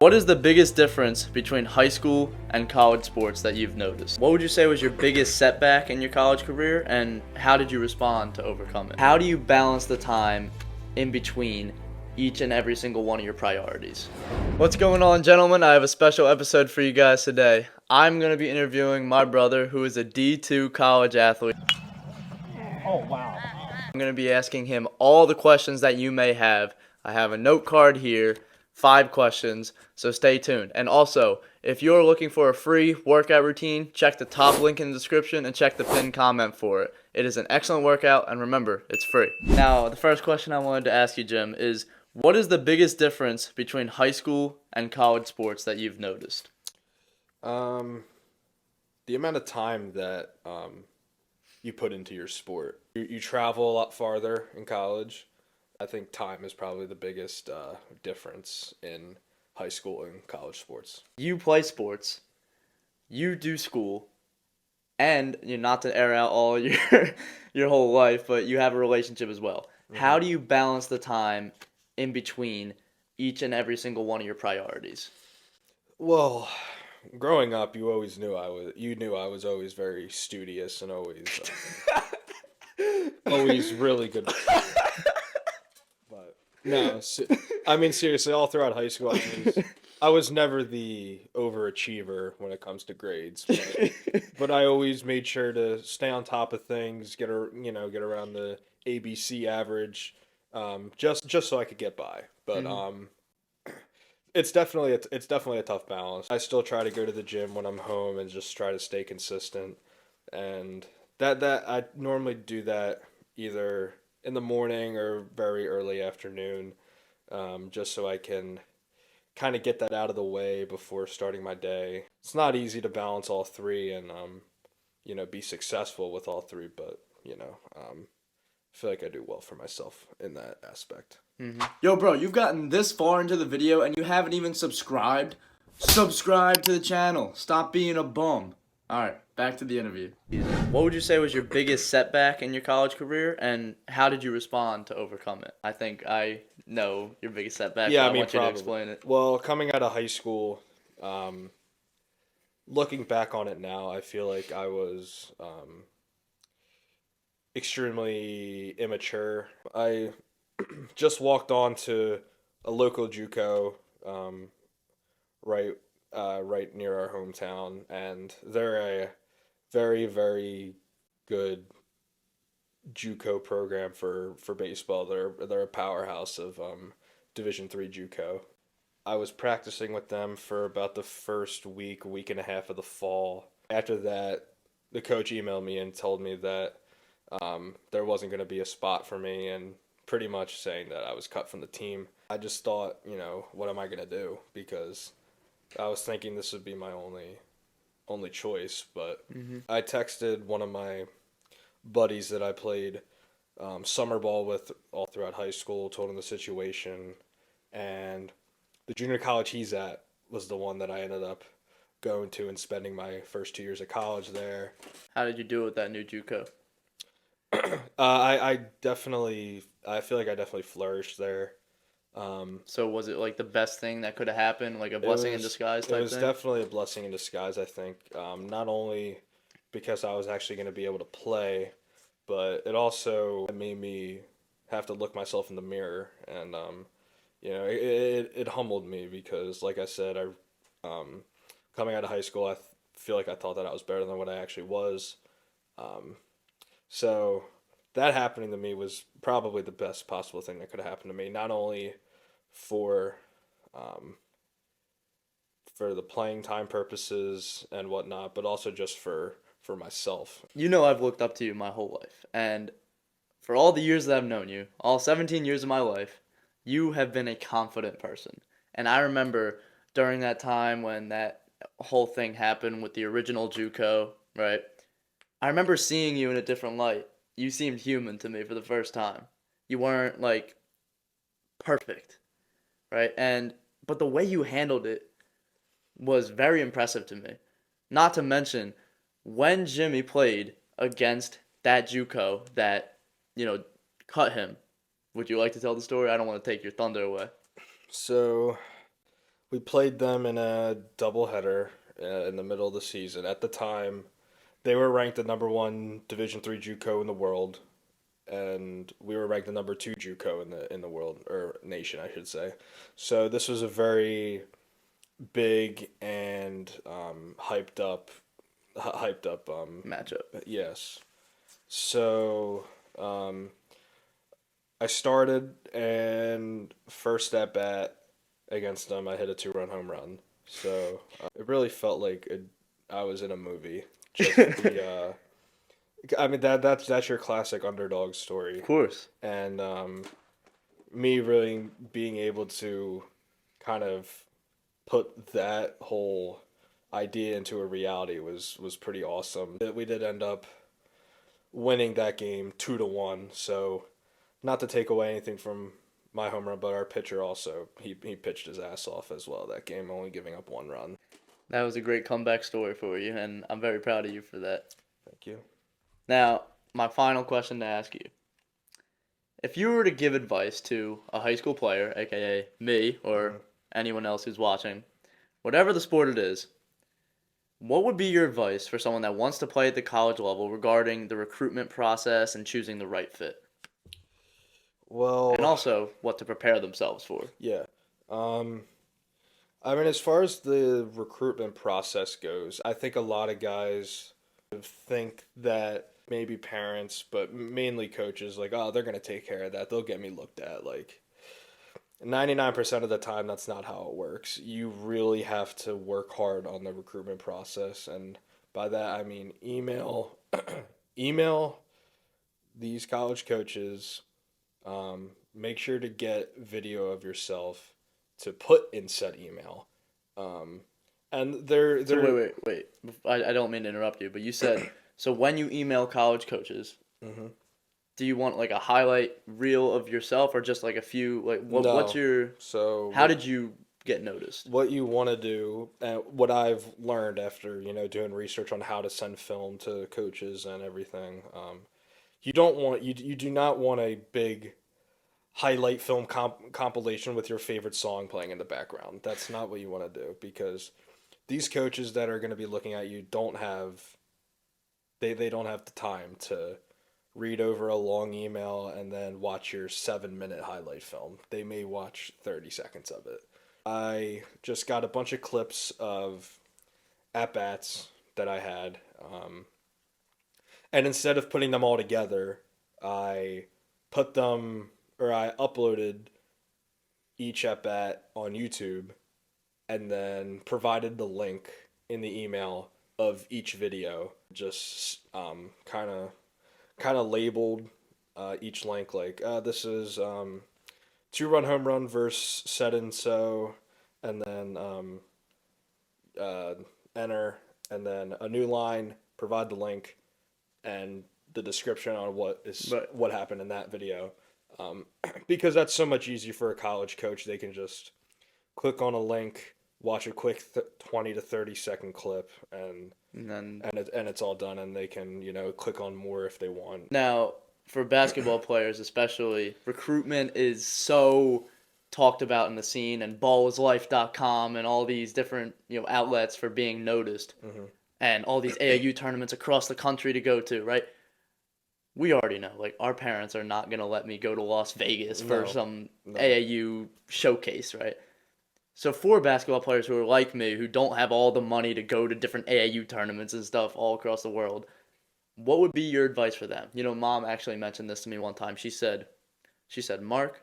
What is the biggest difference between high school and college sports that you've noticed? What would you say was your biggest setback in your college career, and how did you respond to overcome it? How do you balance the time in between each and every single one of your priorities? What's going on, gentlemen? I have a special episode for you guys today. I'm going to be interviewing my brother, who is a D2 college athlete. Oh, wow. I'm going to be asking him all the questions that you may have. I have a note card here, 5 questions, so stay tuned. And also, if you're looking for a free workout routine, check the top link in the description and check the pinned comment for it. It is an excellent workout, and remember, it's free. Now, the first question I wanted to ask you, Jim, is what is the biggest difference between high school and college sports that you've noticed? The amount of time that you put into your sport. You travel a lot farther in college. I think time is probably the biggest difference in high school and college sports. You play sports, you do school, and you're not to air out all your your whole life, but you have a relationship as well. How do you balance the time in between each and every single one of your priorities? Well, growing up, you knew I was always very studious and always really good. But no, I mean seriously, all throughout high school, I was never the overachiever when it comes to grades, but I always made sure to stay on top of things, get around the ABC average, just so I could get by. But it's definitely a tough balance. I still try to go to the gym when I'm home and just try to stay consistent, and that I normally do that either in the morning or very early afternoon, just so I can kind of get that out of the way before starting my day. It's not easy to balance all three and be successful with all three, but I feel like I do well for myself in that aspect. Yo, bro, you've gotten this far into the video and you haven't even subscribed? Subscribe to the channel. Stop being a bum. Alright, back to the interview. What would you say was your biggest setback in your college career, and how did you respond to overcome it? I think I know your biggest setback, Yeah, but I I mean, want you to probably. explain it. Well, coming out of high school, looking back on it now, I feel like I was extremely immature. I just walked on to a local JUCO, right, right near our hometown, and they're a very, very good JUCO program for baseball. They're a powerhouse of Division III JUCO. I was practicing with them for about the first week and a half of the fall. After that, the coach emailed me and told me that there wasn't going to be a spot for me, and pretty much saying that I was cut from the team. I just thought, what am I going to do? Because I was thinking this would be my only choice. But I texted one of my buddies that I played summer ball with all throughout high school, told him the situation, and the junior college he's at was the one that I ended up going to and spending my first 2 years of college there. How did you do with that new JUCO? I feel like I definitely flourished there. So was it like the best thing that could have happened, like a It blessing in was disguise it type was thing? definitely a blessing in disguise, I think. Not only because I was actually going to be able to play, but it also made me have to look myself in the mirror, and it humbled me because, like I said, coming out of high school, feel like I thought that I was better than what I actually was. Um, so that happening to me was probably the best possible thing that could have happened to me, not only for um, for the playing time purposes and whatnot, but also just for myself. You know I've looked up to you my whole life, and for all the years that I've known you, all 17 years of my life, you have been a confident person. And I remember during that time when that whole thing happened with the original JUCO, right? I remember seeing you in a different light. You seemed human to me for the first time. You weren't like perfect, right? And but the way you handled it was very impressive to me. Not to mention when Jimmy played against that JUCO that, you know, cut him. Would you like to tell the story? I don't want to take your thunder away. So We played them in a doubleheader in the middle of the season. At the time, they were ranked the number one Division three JUCO in the world, and we were ranked the number two JUCO in the world or nation, I should say. So this was a very big and hyped up. Matchup. Yes. So um, I started and first at bat against them, I hit a two-run home run. So it really felt like I was in a movie. Just I mean that's your classic underdog story, Of course. and me really being able to kind of put that whole idea into a reality was pretty awesome. We did end up winning that game 2-1. So not to take away anything from my home run, but our pitcher also he pitched his ass off as well that game, only giving up one run. That was a great comeback story for you, and I'm very proud of you for that. Thank you. Now, my final question to ask you. If you were to give advice to a high school player, aka me or anyone else who's watching, whatever the sport it is, what would be your advice for someone that wants to play at the college level regarding the recruitment process and choosing the right fit? Well, And also what to prepare themselves for? yeah. I mean, as far as the recruitment process goes, I think a lot of guys think that maybe parents, but mainly coaches, like, oh, they're going to take care of that. They'll get me looked at. Like, 99% of the time, that's not how it works. You really have to work hard on the recruitment process. And by that, I mean email these college coaches, make sure to get video of yourself to put in said email. Um, and So they're wait. I don't mean to interrupt you, but you said so when you email college coaches, Mhm. do you want like a highlight reel of yourself or just like a few like what's No. your So how did you get noticed? what you want to do, and what I've learned after doing research on how to send film to coaches and everything, you do not want a big highlight film compilation with your favorite song playing in the background. That's not what you want to do, because these coaches that are going to be looking at you they don't have the time to read over a long email and then watch your 7-minute highlight film. They may watch 30 seconds of it. I just got a bunch of clips of at bats that I had, and instead of putting them all together, I put them or I uploaded each at bat on YouTube and then provided the link in the email of each video. Just kind of labeled each link like this is two-run home run versus said and so, and then uh, enter, and then a new line, provide the link, and the description on Right. what happened in that video. Because that's so much easier for a college coach. They can just click on a link, watch a quick 20 to 30-second clip, and And then it's all done, and they can click on more if they want. now for basketball players especially, recruitment is so talked about in the scene and ballislife.com and all these different, outlets for being noticed and all these AAU tournaments across the country to go to, right? We already know, like our parents are not gonna let me go to Las Vegas for No, some no. AAU showcase, right? So for basketball players who are like me, who don't have all the money to go to different AAU tournaments and stuff all across the world, what would be your advice for them? Mom actually mentioned this to me one time. She said, Mark,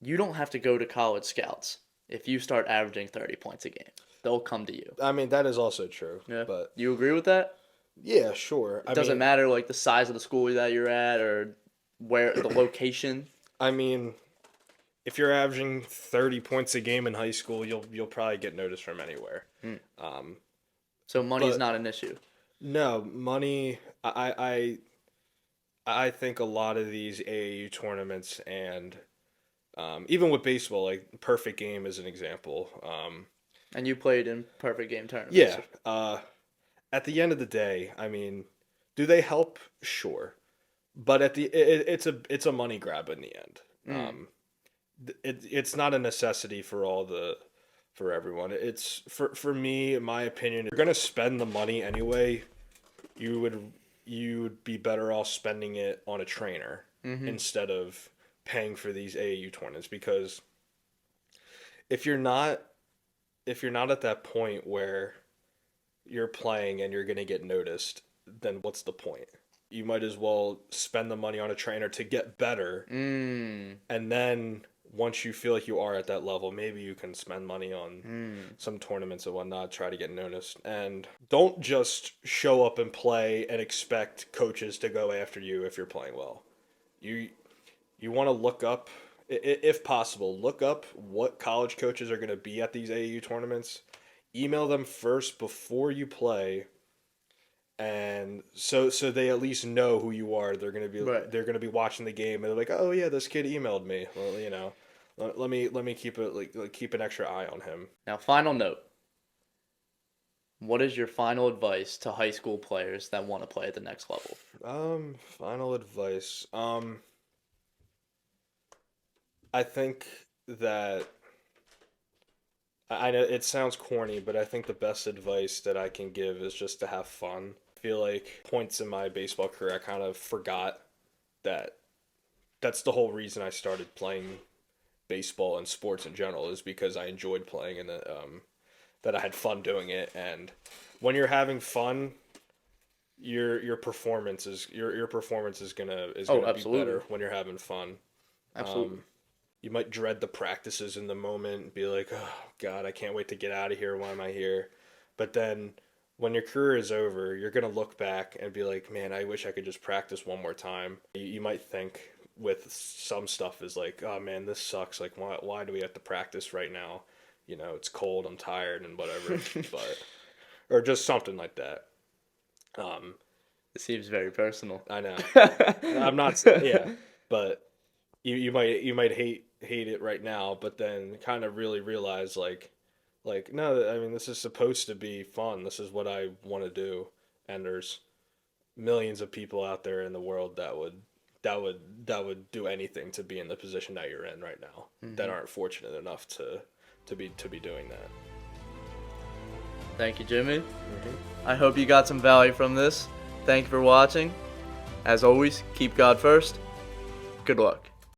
you don't have to go to college scouts if you start averaging 30 points a game. They'll come to you. I mean, that is also true. Yeah. But You agree with that? yeah, sure. It doesn't matter like the size of the school that you're at or where the location. I mean, if you're averaging 30 points a game in high school, you'll probably get noticed from anywhere. Hmm. Um, So money's But- not an issue. no, money. I think a lot of these AAU tournaments and even with baseball, like Perfect Game is an example. And you played in perfect game tournaments. Yeah. At the end of the day, I mean, do they help? Sure, but it's a money grab in the end. Mm. it's not a necessity for everyone. It's for me, in my opinion, if you're gonna spend the money anyway, you would be better off spending it on a trainer instead of paying for these AAU tournaments, because if you're not at that point where you're playing and you're gonna get noticed, then what's the point? You might as well spend the money on a trainer to get better, Mm. and then once you feel like you are at that level, maybe you can spend money on some tournaments and whatnot, try to get noticed. And don't just show up and play and expect coaches to go after you if you're playing well. You want to look up, if possible, look up what college coaches are going to be at these AAU tournaments. Email them first before you play, and so they at least know who you are. They're gonna be Right. they're gonna be watching the game, and they're like, oh yeah, this kid emailed me. Well, let me keep it like keep an extra eye on him. Now, final note. What is your final advice to high school players that want to play at the next level? Final advice. I think that I know it sounds corny, but I think the best advice that I can give is just to have fun. I feel like points in my baseball career, I kind of forgot that that's the whole reason I started playing baseball and sports in general, is because I enjoyed playing and that I had fun doing it. And when you're having fun, your performance is your performance is gonna be absolutely. better when you're having fun. Absolutely. You might dread the practices in the moment and be like, oh God, I can't wait to get out of here. Why am I here? But then when your career is over, you're gonna look back and be like, man, I wish I could just practice one more time. You might think with some stuff is like, oh man, this sucks. Like, why do we have to practice right now? It's cold, I'm tired, and whatever. But or just something like that. It seems very personal. I know. I'm not. Yeah, but you might hate it right now, but then kind of really realize like no, I mean, this is supposed to be fun. This is what I want to do, and there's millions of people out there in the world that would do anything to be in the position that you're in right now, that aren't fortunate enough to be doing that. Thank you, Jimmy. I hope you got some value from this. Thank you for watching. As always, keep God first. Good luck.